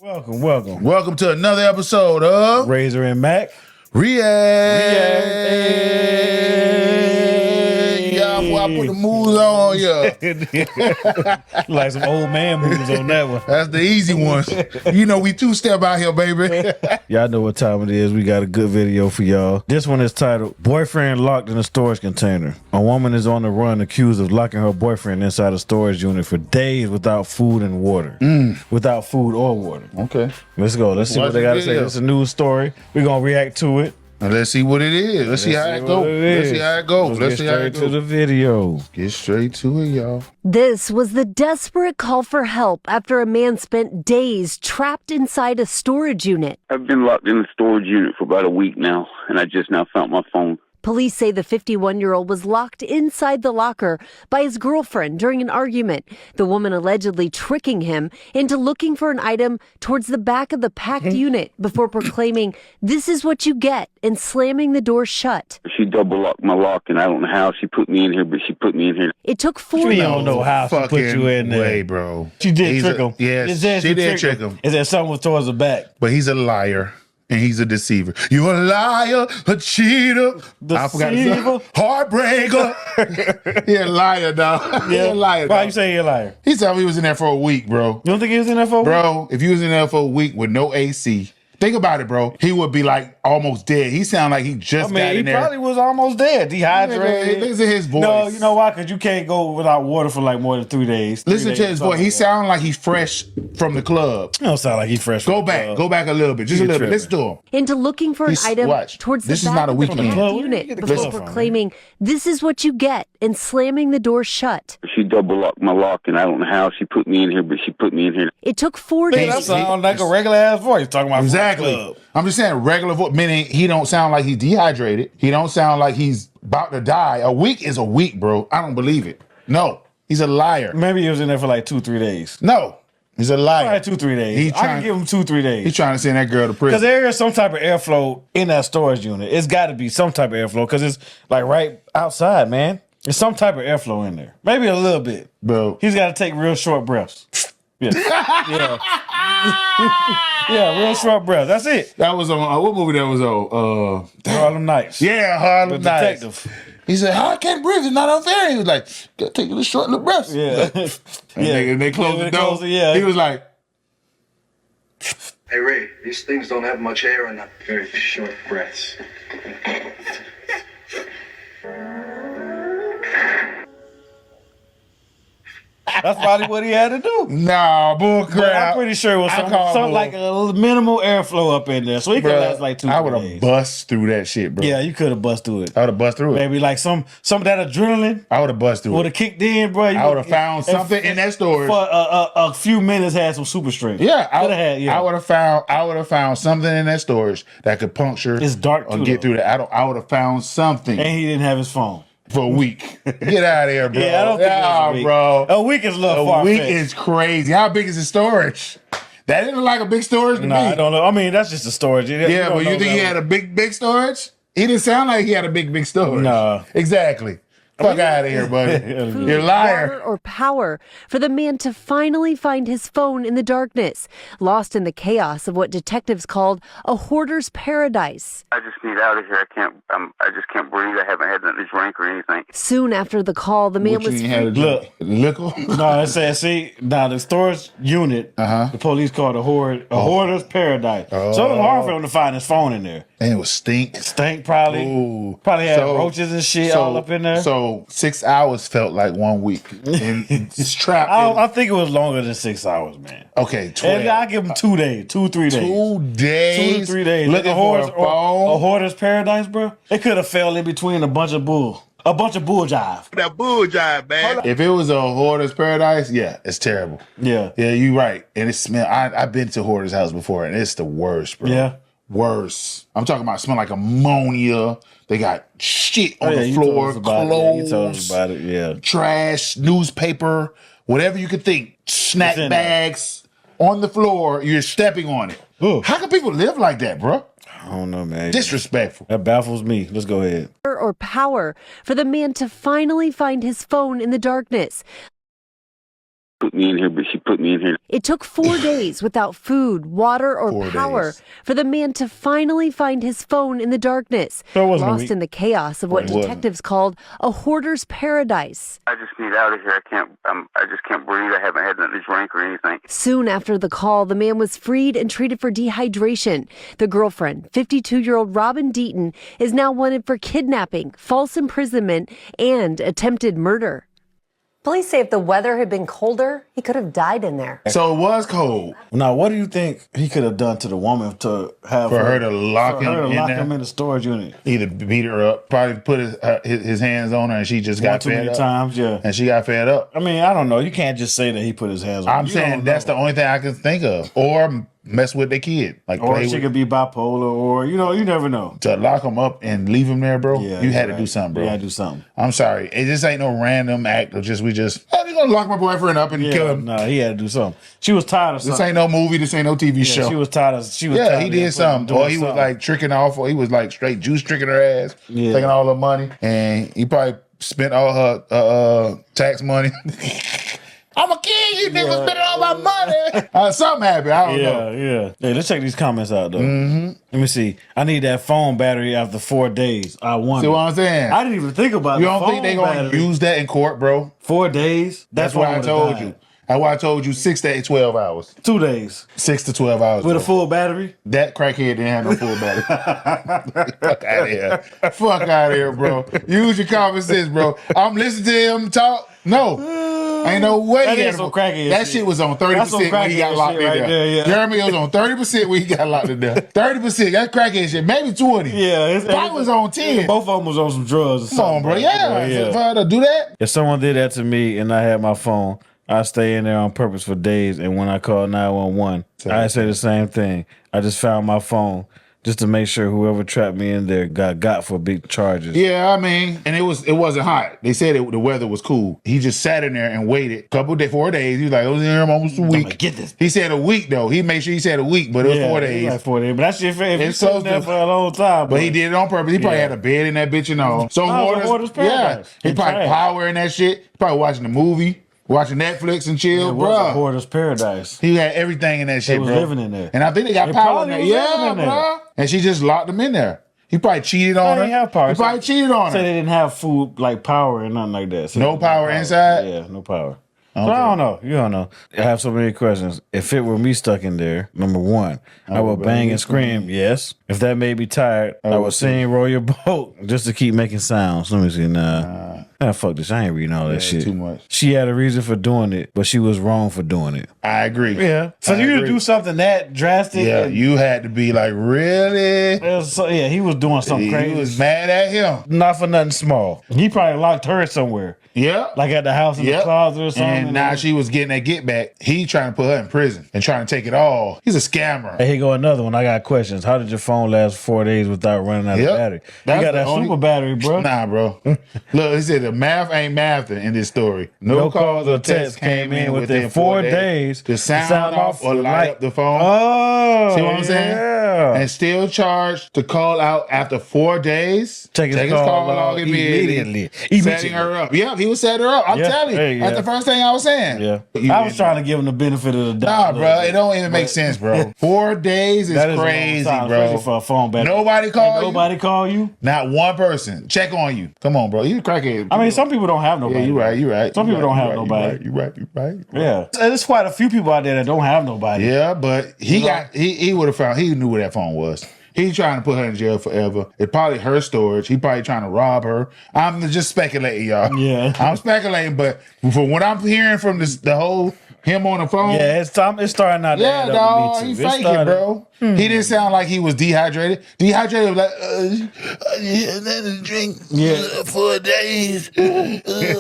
Welcome. Welcome to another episode of Razor and Mac. Yeah, boy, I put the moves on ya. Like some old man moves on that one. That's the easy ones. You know, we two-step out here, baby. Y'all know what time it is. We got a good video for y'all. This one is titled, Boyfriend Locked in a Storage Container. A woman is on the run accused of locking her boyfriend inside a storage unit for days without food and water. Without food or water. Okay. Let's go. Let's see what they got to say. It's a news story. We're going to react to it. Now let's see what it is. Let's see how it goes. Let's see how it goes. Let's get straight to the video. Get straight to it, y'all. This was the desperate call for help after a man spent days trapped inside a storage unit. I've been locked in the storage unit for about a week now, and I just now found my phone. Police say the 51-year-old was locked inside the locker by his girlfriend during an argument, the woman allegedly tricking him into looking for an item towards the back of the packed unit before proclaiming, "This is what you get," and slamming the door shut. She double locked my lock, and I don't know how she put me in here, but she put me in here. It took 4 You days. don't know how she put you in there. Way, bro. She did trick him. Yes, she did trick him. Is that something was towards the back? But he's a liar. And he's a deceiver. You a liar, a cheater, Deceiver. Heartbreaker. He a liar, dog. He a liar, Why dog. you say he a liar? He told me he was in there for a week, bro. You don't think he was in there for a week? Bro, if you was in there for a week with no AC, think about it, bro. He would be like almost dead. He sound like he just got He in there. probably was almost dead, dehydrated. Listen to his voice. No, you know why? Because you can't go without water for like more than 3 days. Listen to his voice. He sound like he's fresh from the club. He don't sound like he's fresh. Go back a little bit, just a little bit. Listen to him. Into looking for an He's- item watch. towards This the is back not a of the weekend. packed Where you unit get the before clip from, proclaiming, "This is what you get," and slamming the door shut. She double locked my lock, and I don't know how she put me in here, but she put me in here. It took 4 That days. sounds like a regular ass voice talking about Exactly. Club. I'm just saying regular voice, meaning he don't sound like he's dehydrated. He don't sound like he's about to die. A week is a week, bro. I don't believe it. No, he's a liar. Maybe he was in there for like 2-3 days. No, he's a liar. All right, 2-3 days. He I can give him 2-3 days. He's trying to send that girl to Because prison. there is some type of airflow in that storage unit. It's got to be some type of airflow because it's like right outside, man. There's some type of airflow in there. Maybe a little bit. Bro. He's got to take real short breaths. Yeah. Yeah. Yeah, real short breath. That's it. That was on, what movie that was on? Harlem Nights. Yeah, The Harlem Nights. detective. He said, I can't breathe. It's not unfair. He was like, gotta take a short little breaths. Yeah. And they closed the door. Yeah. He was like, Hey Ray, these things don't have much air in them. Very short breaths. That's probably what he had to do. nah, bull crap. But I'm pretty sure it was I something call bull. like a minimal airflow up in there. So he could Bruh, last like 2 I would days. have bust through that shit, bro. Yeah, you could have bust through it. I would have bust through it. Maybe like some of that adrenaline I would have bust through would it. have kicked in, bro. I would have found something in that storage. For a few minutes, had some super strength. Yeah, Coulda had, yeah. I would have found something in that storage that could puncture. It's dark or too, get though. through that. I would have found something And he didn't have his phone. for a week. Get out of here, bro. Yeah, I don't think that's a week. bro. A week is a little A far week is crazy. How big is the storage? That didn't look like a big storage to No, me. I don't know. I mean, that's just a storage. Yeah, but you think he had a big storage? He didn't sound like he had a big storage. No. Exactly. Fuck out of here, buddy. Food, You're a liar. water, or power for the man to finally find his phone in the darkness, lost in the chaos of what detectives called a hoarder's paradise. I just need out of here. I just can't breathe. I haven't had nothing to drink or anything. Soon after the call, the man What you was ain't had to free. do? Liquor? No, it says, see, now the storage unit, the police called a hoarder's paradise. So it was hard for him to find his phone in there. And it was stink. Stank probably. Ooh. Probably had So- roaches and shit all up in there. So 6 hours felt like 1 week. And it's trapped. I think it was longer than 6 hours, man. Okay, 12. And I give him 2 days, 2-3 days. 2 days. 2 to 3 days. Looking a for a horse, phone. a hoarder's paradise, bro. It could have fell in between a bunch of bull jive. That bull jive, man. If it was a hoarder's paradise, yeah, it's terrible. Yeah. Yeah, you right. And it smell. I've been to hoarder's house before, and it's the worst, bro. Yeah. Worse. I'm talking about smell like ammonia. They got shit on the you told floor, us about it. Yeah, clothes, you told us about it. Yeah. trash, newspaper, whatever you could think, snack It's in bags on the floor. You're stepping on it. Ugh. How can people live like that, bro? I don't know, man. Disrespectful. That baffles me. Let's go ahead. Or power for the man to finally find his phone in the darkness, Put me in here, but she put me in here. It took 4 days without food, water, or 4 power days. for the man to finally find his phone in the darkness, So it wasn't a lost week. in the chaos of what It wasn't. detectives called a hoarder's paradise. I just need out of here. I just can't breathe. I haven't had nothing to drink or anything. Soon after the call, the man was freed and treated for dehydration. The girlfriend, 52-year-old Robin Deaton, is now wanted for kidnapping, false imprisonment, and attempted murder. Police say if the weather had been colder, he could have died in there. So it was cold Now, what do you think he could have done to the woman to have for her to lock him in there. in the storage unit? Either beat her up, probably put his hands on her, and she just One got too fed many up. times, yeah. And she got fed up. I mean, I don't know. You can't just say that he put his hands on her. I'm You saying don't that's know. the only thing I can think of. Or mess with their kid. Like Or play she with, could be bipolar, or, you never know. to lock him up and leave him there, bro. Yeah, you had you're to do right. something, bro. You gotta do something. I'm sorry. It just ain't no random act of we just, we're gonna lock my boyfriend up and kill Yeah, him. no, he had to do something. She was tired of This something. ain't no movie, this ain't no TV Yeah, show. she was tired of. She was Yeah, tired he of did him something. doing Or he was something. like tricking off, or he was like straight juice tricking her ass, Yeah. taking all her money. And he probably spent all her tax money. I'm a kid, you niggas spending all my money. Something happened. I don't know. Yeah. Hey, let's check these comments out though. Mm-hmm. Let me see. I need that phone battery after 4 days. I won. See what I'm saying? I didn't even think about. You the don't think phone they gonna battery. use that in court, bro? 4 days? That's why I told you. That's why I told you 6 to 12 hours. 2 days 6 to 12 hours. with a bro. full battery. That crackhead didn't have no full battery. Fuck out of here. Fuck out of here, bro. Use your common sense, bro. I'm listening to him talk. No. Ain't no way. That he is had some a- crackhead That shit. shit was on That's some 30% when he got crackhead locked shit in right there. there, yeah. Jeremy was on 30% when he got locked in there. 30%. That crackhead shit. Maybe 20. Yeah, That was on 10. Both of them was on some drugs. Or Come something on, bro. like Yeah. that. For her to do that. If someone did that to me and I had my phone, I stay in there on purpose for days. And when I call 911, I say the same thing. I just found my phone just to make sure whoever trapped me in there got for big charges. Yeah, I mean, and it wasn't hot. They said the weather was cool. He just sat in there and waited. 4 days. He was like, I was in here almost a week. like, get this. He said a week though. He made sure he said a week, but it was 4 it days. was like 4 days. But that shit, if you It's sitting close there to- for a long time. But he did it on purpose. He probably Yeah. had a bed in that bitch and all. So No, it was a hoarder's paradise. He He probably trash. power in that shit. He probably watching the movie, watching Netflix and chill, It was a bro. hoarder's paradise. He had everything in that shit, was bro. living in there. And I think they got They power in probably there. was living Yeah, in there. bro. And she just locked him in there. He probably cheated on her. didn't have power. He probably cheated on Say her. they didn't have food like power and nothing like that. So No power inside? Yeah, no power. So I don't know. You don't know. I have so many questions. If it were me stuck in there, number one, I would bang and scream. Yes. If that made me tired, I would sing "Roll Your Boat" just to keep making sounds. Let me see. Nah, fuck this. I ain't reading all that shit. too much. She had a reason for doing it, but she was wrong for doing it. I agree. So I you to agree. do something that drastic? Yeah, and- you had to be like, really? yeah, he was doing something He crazy. was mad at him. Not for nothing small. He probably locked her somewhere, Yeah. like at the house in the Yep. closet or something. And now she was getting that get back. He trying to put her in prison and trying to take it all. He's a scammer. Hey, here go another one. I got questions. How did your phone last 4 days without running out Yep. of battery? That's You got the that only- super battery, bro. Nah, bro. Look, he said the math ain't mathing in this story. No calls or texts came in within 4 days to sound off or light up the phone. Oh, See what I'm saying? Yeah. And still charged to call out after 4 days. Take his call log immediately. Setting her up. Yep, he was setting her up. I'm Yeah, telling you. hey, That's yeah. the first thing I was saying. Yeah. You I was didn't trying know. to give him the benefit of the doubt. Nah, a little bro, bit. it don't even make sense, bro. 4 days is That is a long crazy, time, bro. especially for a phone battery. Nobody call Ain't you? Nobody call you? Not one person. Check on you. Come on, bro. You a crackhead. I mean, some people don't have nobody. Yeah, you right. You right. Some You people right, don't you have right, nobody. You right. You right. Yeah. There's quite a few people out there that don't have nobody. Yeah, but he would have found. He knew where that phone was. He's trying to put her in jail forever. It's probably her storage. He probably trying to rob her. I'm just speculating, y'all. Yeah. I'm speculating, but from what I'm hearing from the whole him on the phone. Yeah, it's starting out to Yeah, add up dog, to me he too. It faking, started- bro. He didn't sound like he was dehydrated. Dehydrated was like, yeah, nothing to drink 4 days.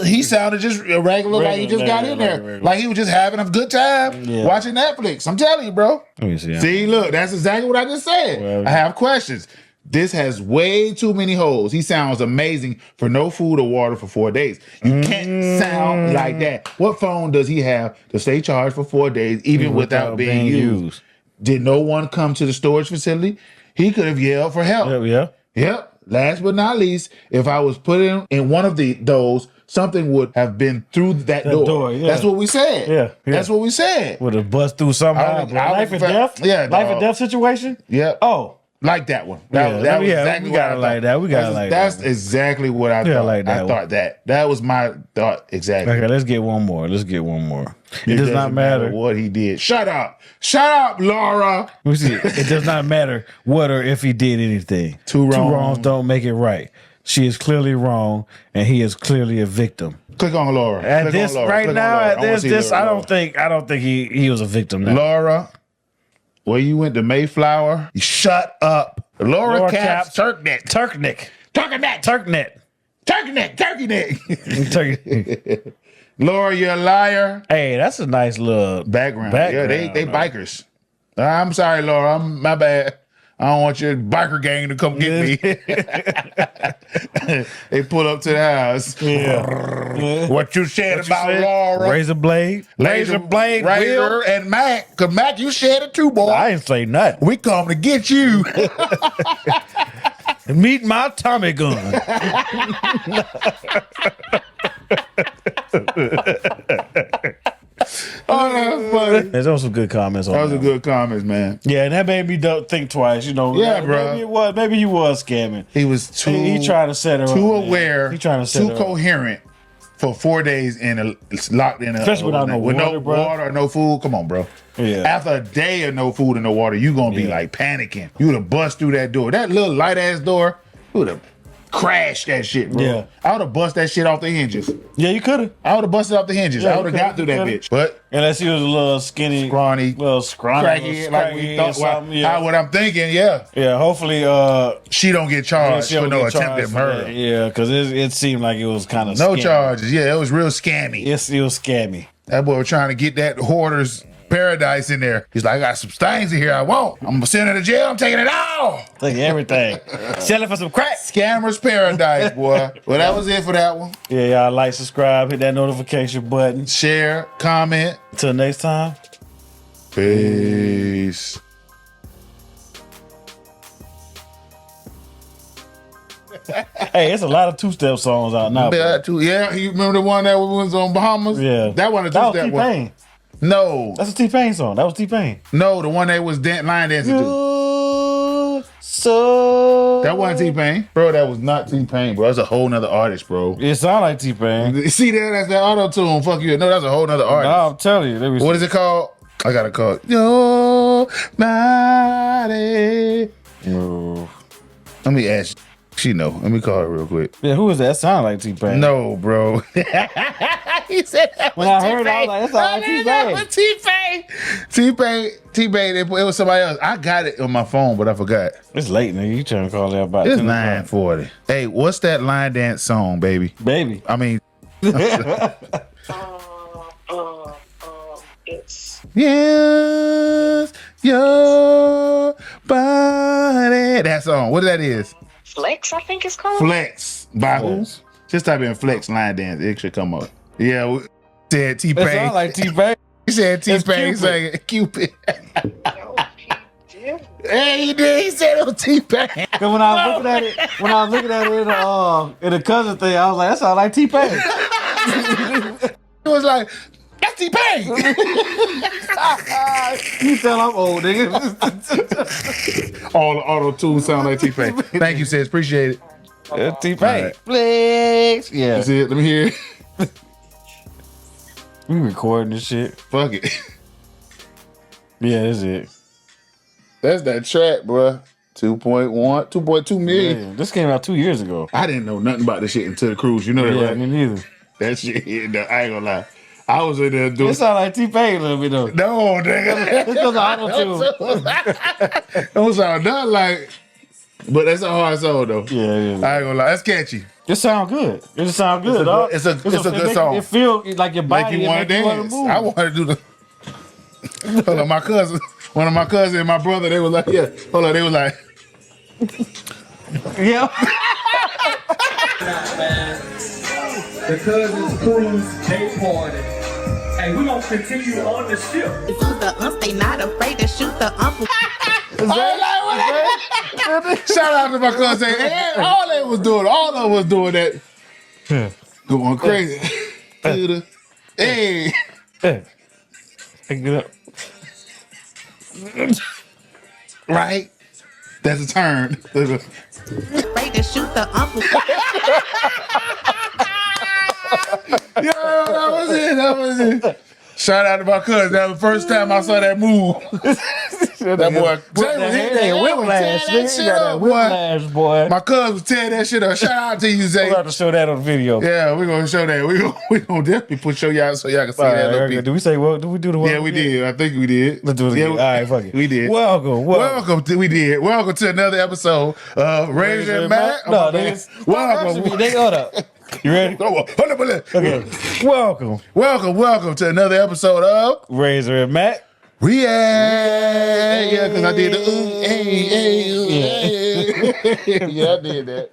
He sounded just regular, like he just got in there. regular. Like he was just having a good time Yeah. watching Netflix. I'm telling you, bro. Let me see. See, look, that's exactly what I just said. Well, I have questions. This has way too many holes. He sounds amazing for no food or water for 4 days. You can't sound like that. What phone does he have to stay charged for 4 days, even without being used? Did no one come to the storage facility? He could have yelled for help. Yeah. Yep. last but not least, if I was put in one of those, something would have been through that door. Yeah. That's what we said. Yeah. That's what we said. Would have bust through somehow. I Life would- and death? Yeah, Life dog. and death situation? Yeah. Oh. Like that one. Yeah, That was yeah, exactly we what got I it like thought. that. We got it like That's that. exactly what I Yeah, thought. like that I one. thought that. That was my thought exactly. Okay, let's get one more. It does not doesn't matter. what he did. Shut up, Laura. We see, it does not matter what or if he did anything. Two wrongs. wrongs don't make it right. She is clearly wrong, and he is clearly a victim. Click on Laura. At Click this on Laura. right Click on now, Laura. at wanna this, see this, Laura. I don't think he was a victim now. Laura, where you went to Mayflower, you shut up. Laura Caps, Turknet. Turkneck. Turkey neck. Turkey. Laura, you're a liar. Hey, that's a nice little Background. Yeah, they though. bikers. I'm sorry, Laura. My bad. I don't want your biker gang to come get me. They pull up to the house. Yeah. What you said about Laura? Razor blade. Razor blade. Will. Razor, and Mac. Because Mac, you said it too, boy. I ain't say nothing. We come to get you. Meet my Tommy gun. Oh, that's funny. There's also some good comments on That was a that. good comments, man. Yeah, and that made me think twice. You know, Yeah, bro. Maybe he was scamming. He was too He trying to set her up. too man. aware, He trying to set too her up. coherent for 4 days it's locked in. Especially without no with water, no bro. water or no food. Come on, bro. Yeah. After a day of no food and no water, you gonna be Yeah. like panicking. You would have bust through that door. That little light ass door, you would have crashed that shit, bro. Yeah. I would have bust that shit off the hinges. Yeah, you could have. I would have busted off the hinges. Yeah, I would have you got through coulda, that you bitch. But Unless he was a little skinny, scrawny, little scrawny, crackhead, like we thought. something. Yeah. How what I'm thinking, yeah. Yeah, hopefully, She don't get charged she for don't no get attempted charged for that. murder. Yeah, because it seemed like it was kind of No charges. Yeah, it was real scammy. It was scammy. That boy was trying to get that hoarder's paradise in there. He's like, I got some things in here I want. I'm gonna send her to jail. I'm taking it all. Like everything. Selling for some crack. Scammer's paradise, boy. Well, that was it for that one. Yeah, y'all like, subscribe, hit that notification button. Share, comment. Until next time. Peace. Hey, it's a lot of two-step songs out now. bro. Yeah, you remember the one that was on Bahamas? Yeah. That one, That was that one. T-Pain. No, That's a T-Pain song. That was T-Pain. no, the one that was line dancing to. You so... That wasn't T-Pain. Bro, that was not T-Pain, bro. That's a whole nother artist, bro. It sound like T-Pain. See that? That's that auto-tune. Fuck you. No, that's a whole nother artist. No, I'm telling you. Let me What is it called? I got to call it. Your body. Oh. Let me ask you. She know. Let me call her real quick. Yeah, who is that? Sound like T-Pain. No, bro. He said that When I heard it, I was like, that sound like T-Pain. T-Pain. It was somebody else. I got it on my phone, but I forgot. It's late, nigga. You trying to call that about It's 10 o'clock. 9:40. Hey, what's that line dance song, baby? Baby. I mean, It's yes, your body. That song. What that is? Flex, I think it's called. Flex by who? Flex. Just type in Flex line dance. It should come up. Yeah, said It T-Pain. sound like T-Pain. He said T-Pain. It's Saying Cupid. Yeah. Hey, he did. He said it was T-Pain. Cause when I was looking at it, in the cousin thing, I was like, that sound like T-Pain. It was like, that's T-Pain. You tell I'm old, nigga. All the auto tunes sound like T-Pain. Thank you, sis. Appreciate it. That's T-Pain. All right. Flex. Yeah. That's it. Let me hear it. We recording this shit. Fuck it. Yeah, that's it. That's that track, bruh. 2.1, 2.2 million. Yeah, this came out 2 years ago. I didn't know nothing about this shit until the cruise. You know that, Yeah, right? me neither. That shit, I ain't gonna lie. I was in there doing. It sound like T-Pain a little bit though. No, nigga. It's because of auto-tune. Don't sound nothing like. But that's a hard song though. Yeah, it is. I ain't gonna lie. That's catchy. It sound good. It just sound good, dog. It's a good song. It feel like your body. Like you it want to make you wanna dance. move. I want to do the. Hold on, my cousin, one of my cousins and my brother, they was like, yeah. Hold on, they was like, Yeah. The Cousins Cruise Day Party. Hey, we gonna continue on the ship. Shoot the ump, they not afraid to shoot the ump. I was like, what? Shout out to my cousin. Hey, all of them was doing that. Going crazy. Hey. Pick it up. Right? That's a turn. Ready to shoot the uncle. Yo, that was it. Shout out to my cousin. That was the first time I saw that move. That boy, whiplash, boy. My cousin was tearing that shit up. Shout out to you, Zay. We'll have to show that on the video. Yeah, we're gonna show that. We're gonna definitely show y'all so y'all can see that little piece. Did we say what? Did we do the Yeah, we did. I think we did. Let's do it again. All right, fuck it. We did. Welcome. Welcome to another episode of Razor and Matt. No, welcome. They got up. You ready? Hold up. Okay. Welcome to another episode of Razor and Matt. React. Yeah, because I did the yeah, I did that.